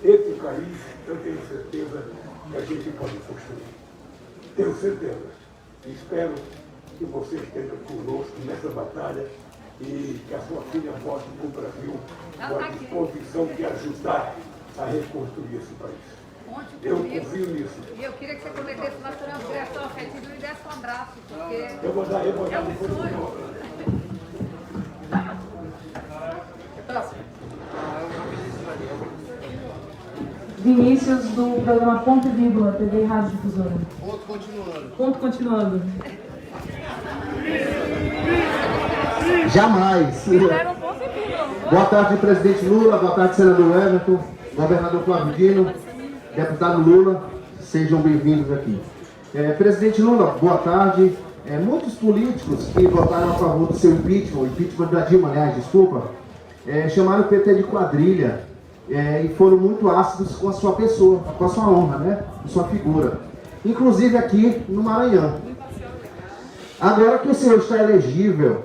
Esse país, eu tenho certeza que a gente pode construir. Tenho certeza. Espero que você esteja conosco nessa batalha e que a sua filha volte para o Brasil com a disposição de ajudar a reconstruir esse país. Eu confio nisso. E eu queria que você cometesse uma transgressão afetiva e me desse um abraço, porque Eu vou dar é depois. um sonho. Vinícius, do programa Ponto e Vírgula, TV e Rádio Difusora. Ponto continuando. Ponto continuando. Jamais. Boa tarde, presidente Lula. Boa tarde, senador Everton. Governador Flávio Dino. Deputado Lula. Sejam bem-vindos aqui. Presidente Lula, boa tarde. Muitos políticos que votaram a favor do seu impeachment da Dilma, aliás, desculpa, chamaram o PT de quadrilha e foram muito ácidos com a sua pessoa, com a sua honra, né? Com sua figura. Inclusive aqui no Maranhão. Agora que o senhor está elegível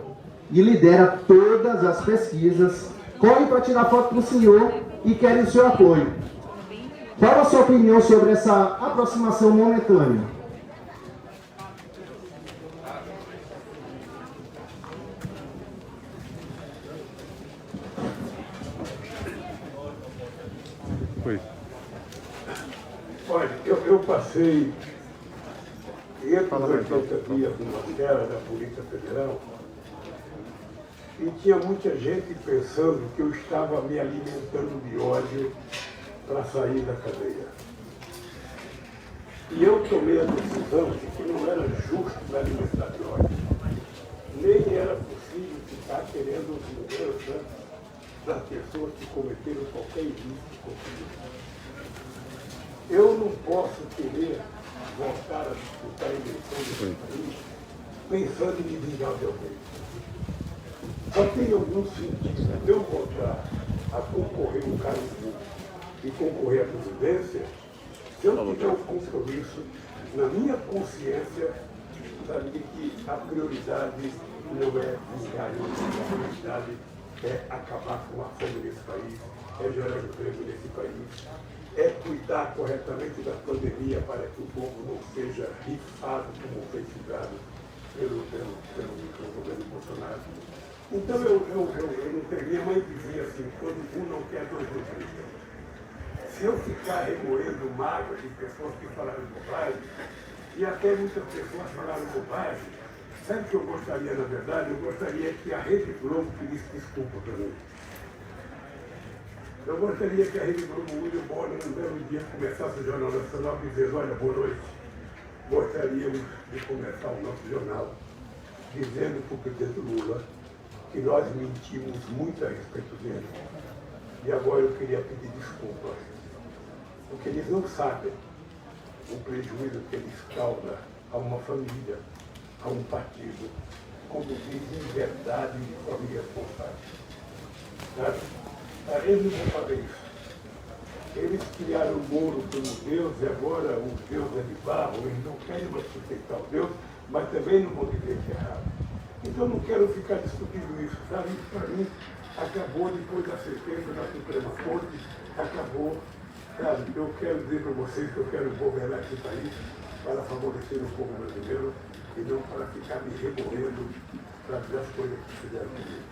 e lidera todas as pesquisas, correm para tirar foto do senhor e querem o seu apoio. Qual a sua opinião sobre essa aproximação momentânea? Oi. Olha, eu passei 580 dias numa tela da Polícia Federal e tinha muita gente pensando que eu estava me alimentando de ódio para sair da cadeia. E eu tomei a decisão de que não era justo me alimentar de ódio. Nem era possível ficar querendo vingança das pessoas que cometeram qualquer ilícito comigo. Eu não posso querer voltar a disputar a eleição desse país pensando em me vingar de alguém. Só tem algum sentido eu voltar a concorrer um cargo público e concorrer à presidência se eu tiver um compromisso na minha consciência, sabe, de que a prioridade não é vingar, a prioridade é acabar com a fome nesse país, é gerar emprego nesse país, é cuidar corretamente da pandemia para que o povo não seja rifado como foi ficado pelo governo Bolsonaro. Então minha mãe dizia assim, quando um não quer, dois não querem. Se eu ficar remoendo mágoas de pessoas que falaram bobagem, e até muitas pessoas falaram bobagem, sabe o que eu gostaria, na verdade? Eu gostaria que a Rede Globo pedisse desculpa para mim. Eu gostaria que a Rede Globo, William Bonner, um belo dia, começasse o Jornal Nacional dizendo, olha, boa noite. Gostaríamos de começar o nosso jornal dizendo para o presidente Lula que nós mentimos muito a respeito dele. E agora eu queria pedir desculpas, porque eles não sabem o prejuízo que eles causam a uma família, a um partido, quando dizem verdade de forma irresponsável. Sabe? Eles não vão fazer isso. Eles criaram o Moro como Deus e agora o Deus é de barro, eles não querem mais sustentar o Deus, mas também não vão dizer que é errado. Então eu não quero ficar discutindo isso, sabe? Isso para mim acabou depois da sentença da Suprema Corte, acabou, sabe? Eu quero dizer para vocês que eu quero governar esse país para favorecer o povo brasileiro e não para ficar me remoendo para ver as coisas que fizeram comigo.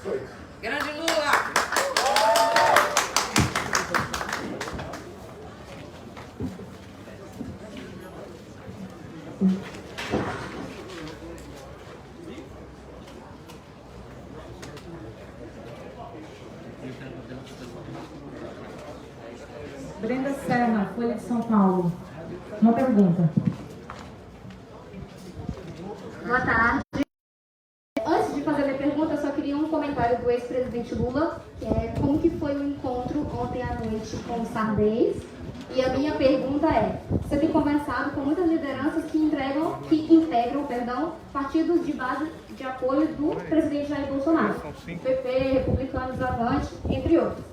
Só isso. Grande Lula! Brenda Serra, Folha de São Paulo. Uma pergunta. Boa tarde. Antes de fazer a minha pergunta, eu só queria um comentário do ex-presidente Lula, que é como que foi o encontro ontem à noite com o Sardês. E a minha pergunta é, você tem conversado com muitas lideranças que integram partidos de base de apoio do presidente Jair Bolsonaro, PP, Republicanos, Avante, entre outros.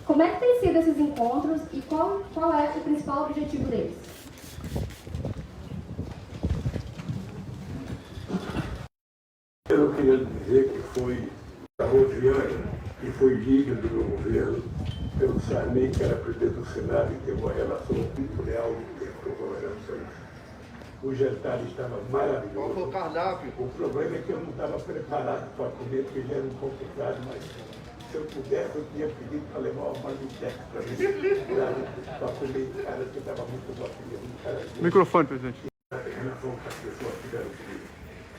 Como é que tem sido esses encontros e qual é o principal objetivo deles? Eu queria dizer que foi a Rosiana, que foi líder do meu governo, pelo Sarney, que era presidente do Senado e teve uma relação muito leal no tempo com governações. O jantar estava maravilhoso. O problema é que eu não estava preparado para comer, porque ele era um pouco caro, mas se eu pudesse, eu tinha pedido para levar uma marmitex para mim, para comer em casa, porque estava muito bom. Microfone, presidente. Em relação às pessoas que tiveram comigo.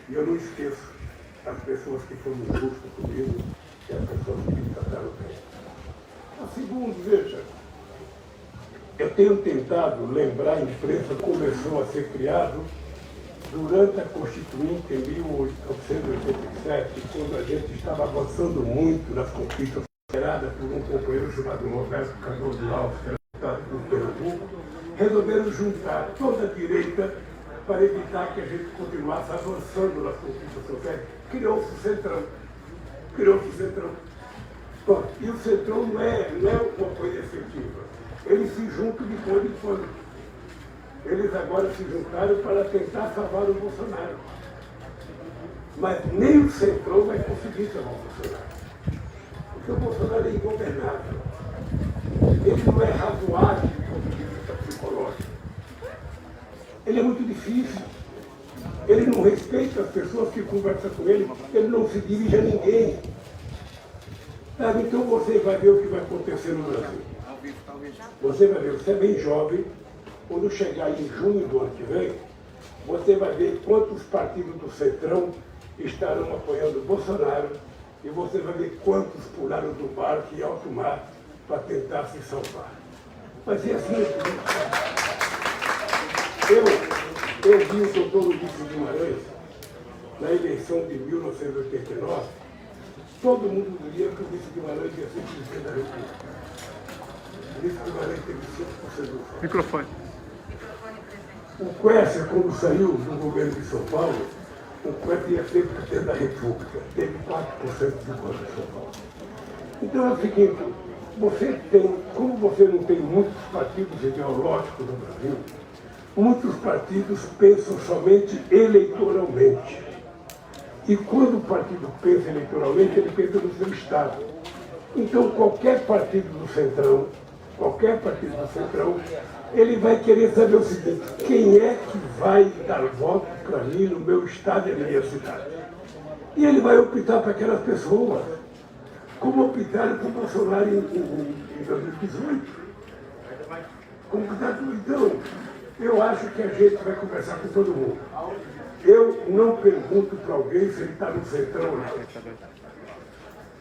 E eu não esqueço as pessoas que foram justas comigo e as pessoas que me trataram bem. A segunda, veja, eu tenho tentado lembrar, a imprensa começou a ser criado durante a Constituinte em 1887, quando a gente estava avançando muito nas conquistas lideradas por um companheiro chamado Roberto Cardoso Alves, que era deputado do Pernambuco, resolveram juntar toda a direita para evitar que a gente continuasse avançando nas conquistas sociais. Criou-se o Centrão. Bom, e o Centrão não é uma coisa efetiva. Eles se juntam de quando em quando. Eles agora se juntaram para tentar salvar o Bolsonaro. Mas nem o Centrão vai conseguir salvar o Bolsonaro. Porque o Bolsonaro é ingovernável. Ele não é razoável do ponto de vista psicológico. Ele é muito difícil. Ele não respeita as pessoas que conversam com ele. Ele não se dirige a ninguém. Sabe? Então você vai ver o que vai acontecer no Brasil. Você vai ver, você é bem jovem, quando chegar em junho do ano que vem, você vai ver quantos partidos do Centrão estarão apoiando o Bolsonaro e você vai ver quantos pularam do barco em alto mar para tentar se salvar. Mas é assim, eu vi o doutor Ulisses Guimarães na eleição de 1989, todo mundo diria que o Ulisses Guimarães ia ser presidente da República. O Ulisses Guimarães teve 5% do voto. Microfone. O Quércia, quando saiu do governo de São Paulo, o Quércia ia ser presidente da República. Teve 4% do voto de São Paulo. Então é o seguinte, como você não tem muitos partidos ideológicos no Brasil, muitos partidos pensam somente eleitoralmente. E quando o partido pensa eleitoralmente, ele pensa no seu Estado. Então qualquer partido do Centrão, ele vai querer saber o seguinte: quem é que vai dar voto para mim no meu estado e na minha cidade? E ele vai optar para aquelas pessoas, como optaram para o Bolsonaro em 2018. Então, eu acho que a gente vai conversar com todo mundo. Eu não pergunto para alguém se ele está no Centrão ou não.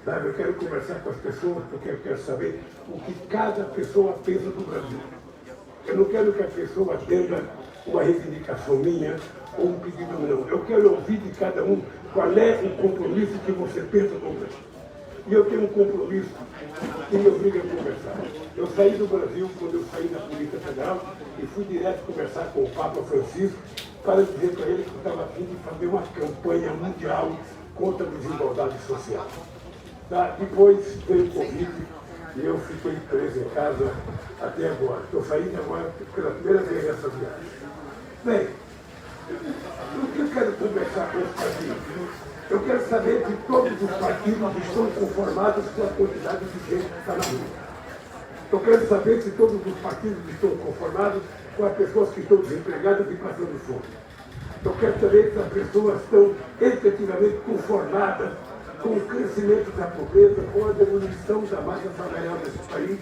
Sabe, eu quero conversar com as pessoas porque eu quero saber o que cada pessoa pensa do Brasil. Eu não quero que a pessoa atenda uma reivindicação minha ou um pedido meu. Eu quero ouvir de cada um qual é o compromisso que você pensa com o Brasil. E eu tenho um compromisso que me obriga a conversar. Eu saí do Brasil quando eu saí da Polícia Federal e fui direto conversar com o Papa Francisco para dizer para ele que eu estava a fim de fazer uma campanha mundial contra a desigualdade social. Tá? Depois veio o Covid e eu fiquei preso em casa até agora. Estou saindo agora pela primeira vez nessa viagem. Bem, o que eu quero conversar com os partidos? Eu quero saber se todos os partidos estão conformados com a quantidade de gente que está na rua. Eu quero saber se todos os partidos estão conformados com as pessoas que estão desempregadas e passando fome. Eu quero saber se as pessoas estão efetivamente conformadas com o crescimento da pobreza, com a diminuição da massa salarial desse país,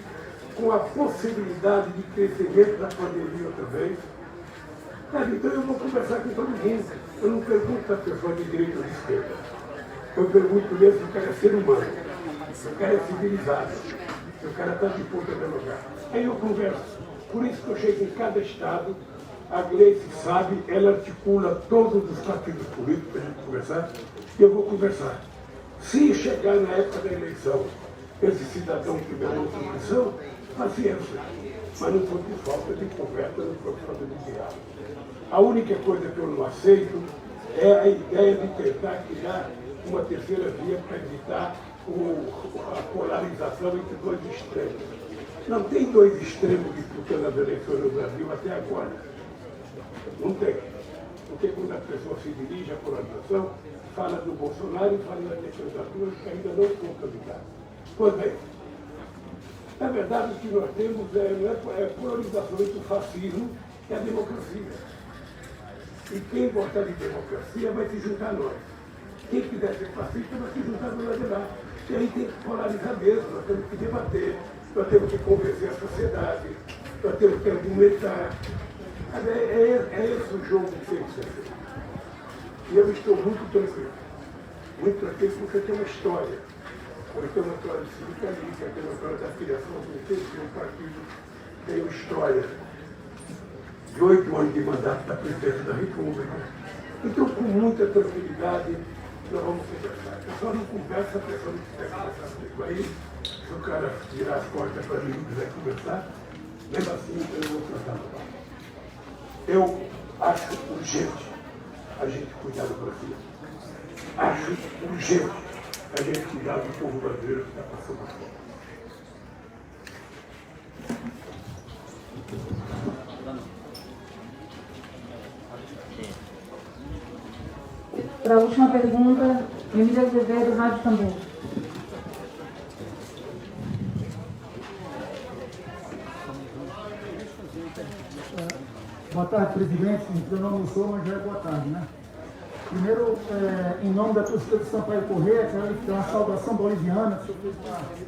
com a possibilidade de crescimento da pandemia outra vez. Então eu vou conversar com todo mundo. Eu não pergunto a pessoa de direita ou de esquerda. Eu pergunto mesmo se o cara é ser humano, se o cara é civilizado, se o cara está disposto a dialogar. Aí eu converso. Por isso que eu chego em cada estado, a Gleice sabe, ela articula todos os partidos políticos para a gente conversar, e eu vou conversar. Se chegar na época da eleição, esse cidadão tiver uma opção, paciência. Mas não foi por falta de conversa, não foi por falta de diálogo. A única coisa que eu não aceito é a ideia de tentar criar uma terceira via para evitar a polarização entre dois extremos. Não tem dois extremos disputando as eleições no Brasil até agora. Não tem. Porque quando a pessoa se dirige à polarização, fala do Bolsonaro e fala das candidaturas que ainda não foram candidatas. Pois bem, Na verdade, o que nós temos não é polarização entre o fascismo e a democracia. E quem gostar de democracia vai se juntar a nós. Quem quiser ser fascista vai se juntar a nós de lá. E aí tem que polarizar mesmo, nós temos que debater, nós temos que convencer a sociedade, nós temos que argumentar. É esse o jogo que tem que ser feito. E eu estou muito tranquilo porque tem uma história. Eu tenho uma história de sindicalista, tenho uma história da filiação de um partido, tenho história de 8 anos de mandato da presidência da República. Então, com muita tranquilidade, nós vamos conversar. A pessoa não conversa, a pessoa não quiser conversar comigo aí. Se o cara virar as costas para mim e não quiser conversar, mesmo assim eu vou tratar no papo. Eu acho urgente a gente cuidar do Brasil. Acho urgente a gente cuidar do povo brasileiro que está passando fome. Para a última pergunta, Emília Azevedo, Rádio Tambor. Boa tarde, presidente. Eu não sou, mas já é boa tarde, né? Primeiro, em nome da torcida do Sampaio Corrêa, quero dar uma saudação boliviana. O senhor fez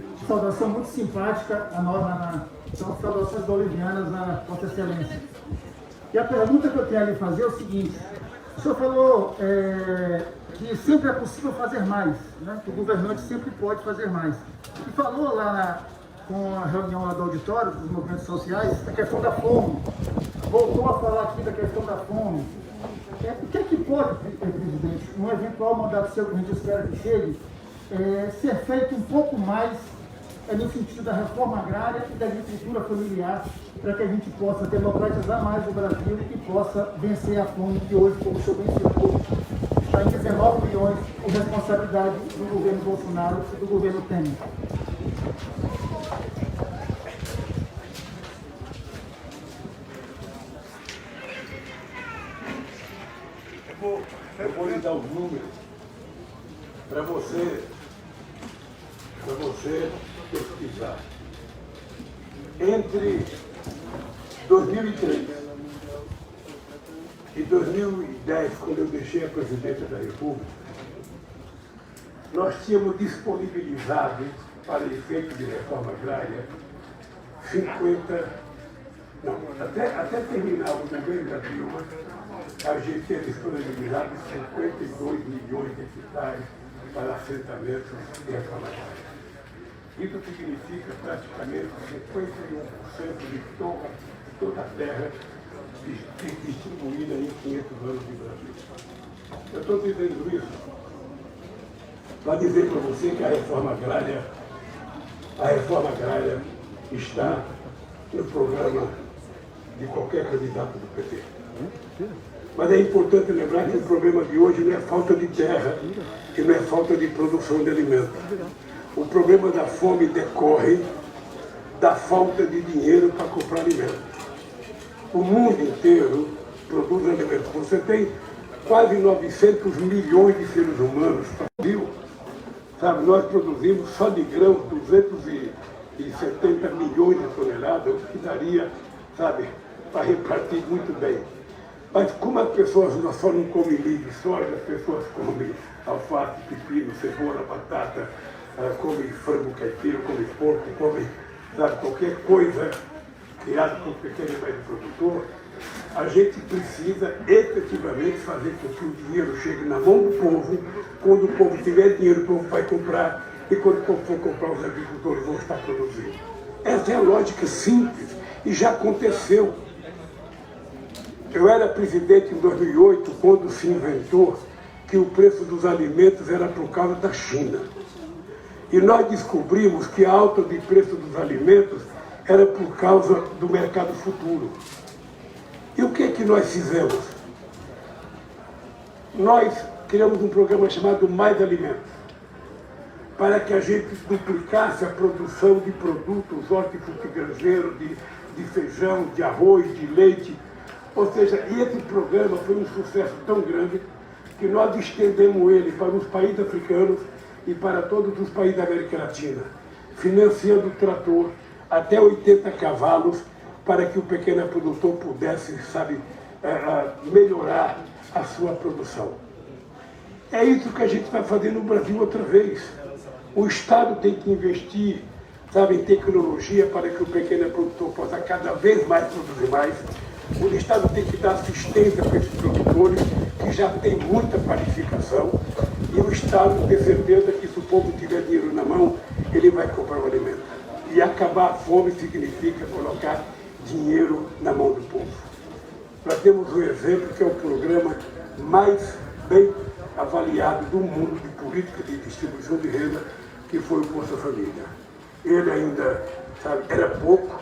uma saudação muito simpática a nós, são saudações bolivianas à Vossa Excelência. E a pergunta que eu tenho a lhe fazer é o seguinte: o senhor falou que sempre é possível fazer mais, né? Que o governante sempre pode fazer mais. E falou lá com a reunião lá do auditório dos movimentos sociais a questão da fome. Voltou a falar aqui da questão da fome. O que é que pode, presidente, um eventual mandato seu, que a gente espera que chegue, ser feito um pouco mais no sentido da reforma agrária e da agricultura familiar, para que a gente possa democratizar mais o Brasil e possa vencer a fome, que hoje, como o senhor mencionou, está em 19 milhões por responsabilidade do governo Bolsonaro e do governo Temer. Eu vou lhe dar os números para você pesquisar. Entre 2003 e 2010, quando eu deixei a presidência da República, nós tínhamos disponibilizado, para efeito de reforma agrária, até terminar o governo da Dilma, a gente tinha disponibilizado 52 milhões de hectares para assentamentos de reforma agrária. Isso significa praticamente 51% de toda a terra distribuída em 500 anos de Brasil. Eu estou dizendo isso para dizer para você que a reforma agrária está no programa de qualquer candidato do PT. Mas é importante lembrar que o problema de hoje não é falta de terra e não é falta de produção de alimentos. O problema da fome decorre da falta de dinheiro para comprar alimentos. O mundo inteiro produz alimentos. Você tem quase 900 milhões de seres humanos no Brasil. Sabe, nós produzimos só de grãos 270 milhões de toneladas, o que daria, sabe, para repartir muito bem. Mas como as pessoas só não comem milho e soja, as pessoas comem alface, pepino, cebola, batata, comem frango caipira, comem porco, comem, sabe, qualquer coisa criada por um pequeno e médio produtor, a gente precisa efetivamente fazer com que o dinheiro chegue na mão do povo. Quando o povo tiver dinheiro, o povo vai comprar, e quando o povo for comprar, os agricultores vão estar produzindo. Essa é a lógica simples e já aconteceu. Eu era presidente em 2008, quando se inventou que o preço dos alimentos era por causa da China. E nós descobrimos que a alta de preço dos alimentos era por causa do mercado futuro. E o que é que nós fizemos? Nós criamos um programa chamado Mais Alimentos, para que a gente duplicasse a produção de produtos hortifrutigranjeiros, de feijão, de arroz, de leite. Ou seja, esse programa foi um sucesso tão grande que nós estendemos ele para os países africanos e para todos os países da América Latina, financiando trator, até 80 cavalos, para que o pequeno produtor pudesse, sabe, melhorar a sua produção. É isso que a gente vai fazer no Brasil outra vez. O Estado tem que investir, sabe, em tecnologia para que o pequeno produtor possa cada vez mais produzir mais. O Estado tem que dar assistência para esses produtores que já têm muita qualificação. E o Estado tem certeza que se o povo tiver dinheiro na mão, ele vai comprar o alimento. E acabar a fome significa colocar dinheiro na mão do povo. Nós temos um exemplo que é o programa mais bem avaliado do mundo de política de distribuição de renda, que foi o Bolsa Família. Ele ainda, sabe, era pouco,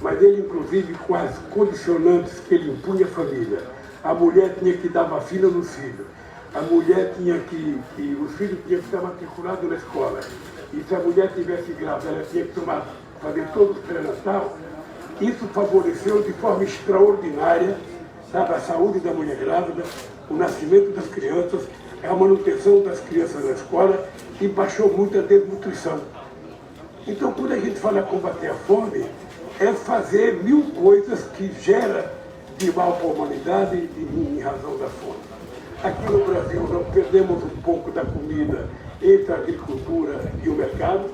mas ele, inclusive, com as condicionantes que ele impunha à família. A mulher tinha que dar vacina nos filhos. A mulher tinha que os filhos tinham que estar matriculados na escola. E se a mulher tivesse grávida, ela tinha que fazer todo o pré-natal. Isso favoreceu de forma extraordinária, sabe, a saúde da mulher grávida, o nascimento das crianças, a manutenção das crianças na escola e baixou muito a desnutrição. Então, quando a gente fala combater a fome, é fazer 1000 coisas que geram de mal para a humanidade em razão da fome. Aqui no Brasil, nós perdemos um pouco da comida entre a agricultura e o mercado,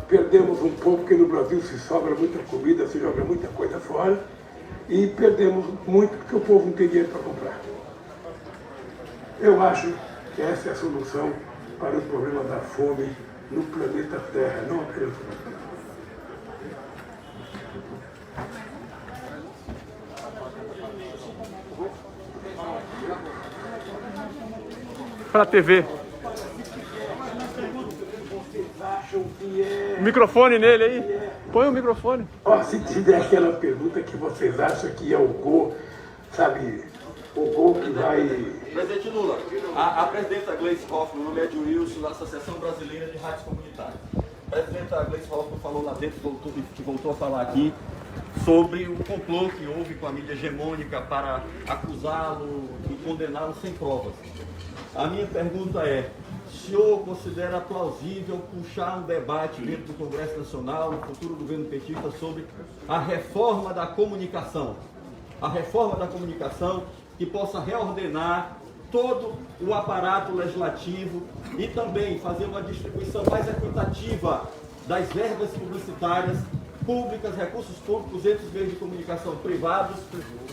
perdemos um pouco porque no Brasil se sobra muita comida, se joga muita coisa fora, e perdemos muito porque o povo não tem dinheiro para comprar. Eu acho que essa é a solução para o problema da fome no planeta Terra, não apenas no Brasil. Para a TV. O microfone nele aí. Põe o microfone. Ó, se tiver aquela pergunta que vocês acham que é o gol, sabe, o gol que vai... Presidente Lula, a presidenta Gleice Hoffmann, no nome é de Wilson, da Associação Brasileira de Rádios Comunitárias. A presidenta Gleice Hoffmann falou lá dentro, que voltou a falar aqui, sobre o complô que houve com a mídia hegemônica para acusá-lo e condená-lo sem provas. A minha pergunta é, o senhor considera plausível puxar um debate dentro do Congresso Nacional, no futuro governo petista, sobre a reforma da comunicação? A reforma da comunicação que possa reordenar todo o aparato legislativo e também fazer uma distribuição mais equitativa das verbas publicitárias públicas, recursos públicos entre os meios de comunicação privados,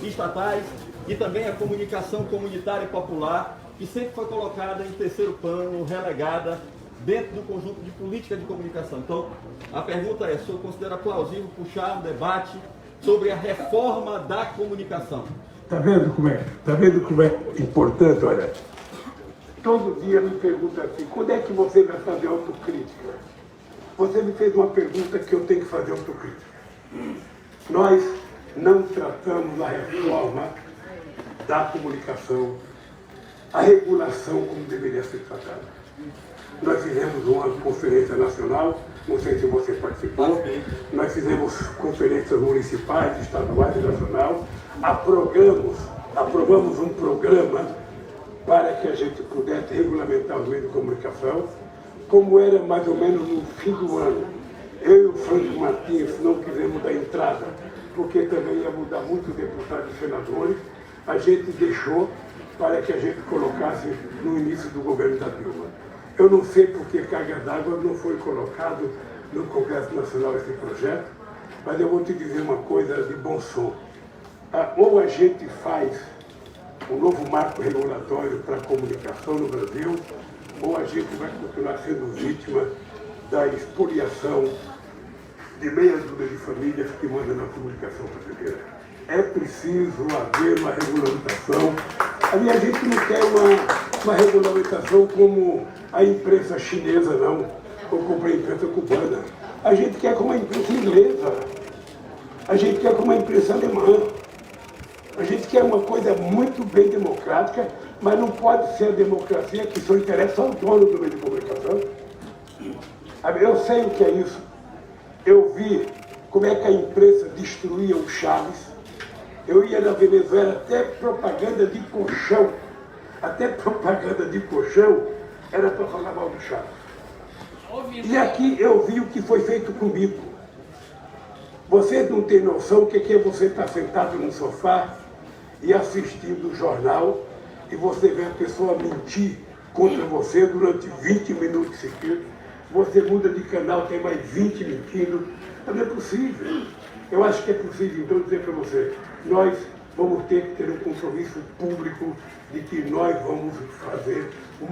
estatais e também a comunicação comunitária e popular, que sempre foi colocada em terceiro plano, relegada dentro do conjunto de política de comunicação. Então, a pergunta é, o senhor considera plausível puxar um debate sobre a reforma da comunicação? Tá vendo como é importante? Olha, todo dia me pergunta assim, quando é que você vai fazer autocrítica? Você me fez uma pergunta que eu tenho que fazer autocrítica. Nós não tratamos a reforma da comunicação, a regulação como deveria ser tratada. Nós fizemos uma conferência nacional, não sei se você participou, nós fizemos conferências municipais, estaduais e nacional, aprovamos um programa para que a gente pudesse regulamentar os meios de comunicação, como era mais ou menos no fim do ano. Eu e o Franco Martins não quisemos dar entrada, porque também ia mudar muito deputados e senadores, a gente deixou para que a gente colocasse no início do governo da Dilma. Eu não sei por que carga d'água não foi colocado no Congresso Nacional esse projeto, mas eu vou te dizer uma coisa de bom som. Ou a gente faz um novo marco regulatório para a comunicação no Brasil, ou a gente vai continuar sendo vítima da expoliação de meia dúzia de famílias que mandam na comunicação brasileira. É preciso haver uma regulamentação. Ali a gente não quer uma regulamentação como a imprensa chinesa, não, ou como a imprensa cubana. A gente quer como a imprensa inglesa. A gente quer como a imprensa alemã. A gente quer uma coisa muito bem democrática, mas não pode ser a democracia que só interessa ao dono do meio de comunicação. Eu sei o que é isso. Eu vi como é que a imprensa destruía o Chaves. Eu ia na Venezuela, até propaganda de colchão. Até propaganda de colchão era para falar mal do Chaves. E aqui eu vi o que foi feito comigo. Vocês não têm noção o que é você estar sentado no sofá e assistindo o jornal e você vê a pessoa mentir contra você durante 20 minutos seguidos. Você muda de canal, tem mais 20 mentindo. Não é possível. Eu acho que é possível, então, dizer para você, nós vamos ter que ter um compromisso público de que nós vamos fazer um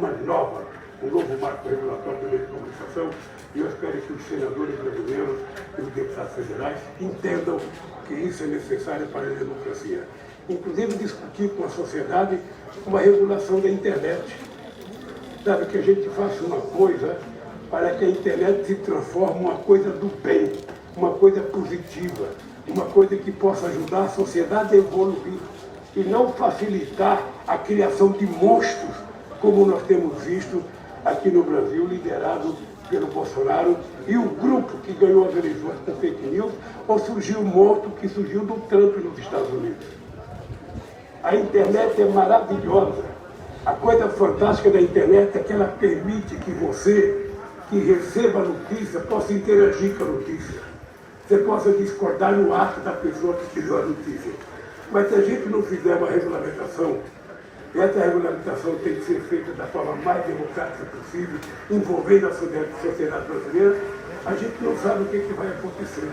novo marco regulatório do meio de comunicação, e eu espero que os senadores brasileiros e os deputados federais entendam que isso é necessário para a democracia. Inclusive discutir com a sociedade uma regulação da internet. Sabe, que a gente faça uma coisa para que a internet se transforme uma coisa do bem, uma coisa positiva, uma coisa que possa ajudar a sociedade a evoluir e não facilitar a criação de monstros, como nós temos visto aqui no Brasil, liderado pelo Bolsonaro e o grupo que ganhou as eleições com fake news, ou surgiu um monstro que surgiu do Trump nos Estados Unidos. A internet é maravilhosa. A coisa fantástica da internet é que ela permite que você, que receba a notícia, possa interagir com a notícia. Você possa discordar no ato da pessoa que te deu a notícia. Mas se a gente não fizer uma regulamentação, essa regulamentação tem que ser feita da forma mais democrática possível, envolvendo a sociedade brasileira, a gente não sabe o que vai acontecer.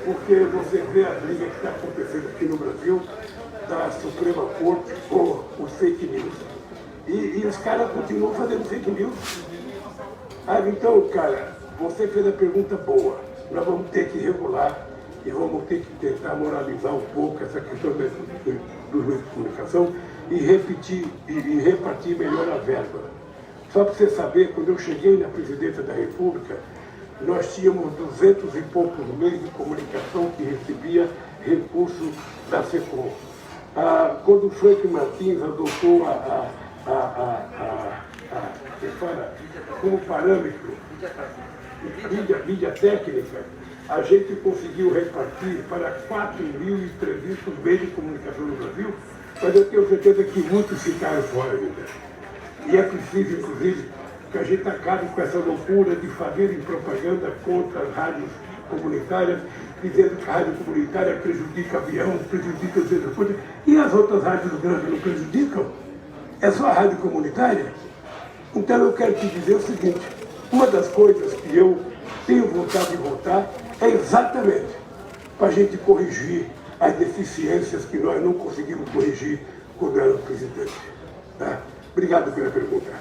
Porque você vê a briga que está acontecendo aqui no Brasil, da Suprema Corte, com os fake news. E os caras continuam fazendo fake news. Então, cara, você fez a pergunta boa. Nós vamos ter que regular e vamos ter que tentar moralizar um pouco essa questão dos meios de comunicação e repartir melhor a verba. Só para você saber, quando eu cheguei na presidência da República, nós tínhamos 200 e poucos meios de comunicação que recebia recurso da SECOM. Quando o Frank Martins adotou como parâmetro mídia técnica, a gente conseguiu repartir para 4.300 meios de comunicação no Brasil, mas eu tenho certeza que muitos ficaram fora ainda. E é preciso, inclusive, que a gente acabe com essa loucura de fazerem propaganda contra as rádios comunitárias, dizendo que a rádio comunitária prejudica avião, prejudica as outras coisas, e as outras rádios grandes não prejudicam? É só a rádio comunitária? Então eu quero te dizer o seguinte, uma das coisas que eu tenho vontade de votar é exatamente para a gente corrigir as deficiências que nós não conseguimos corrigir quando era presidente. Tá? Obrigado pela pergunta.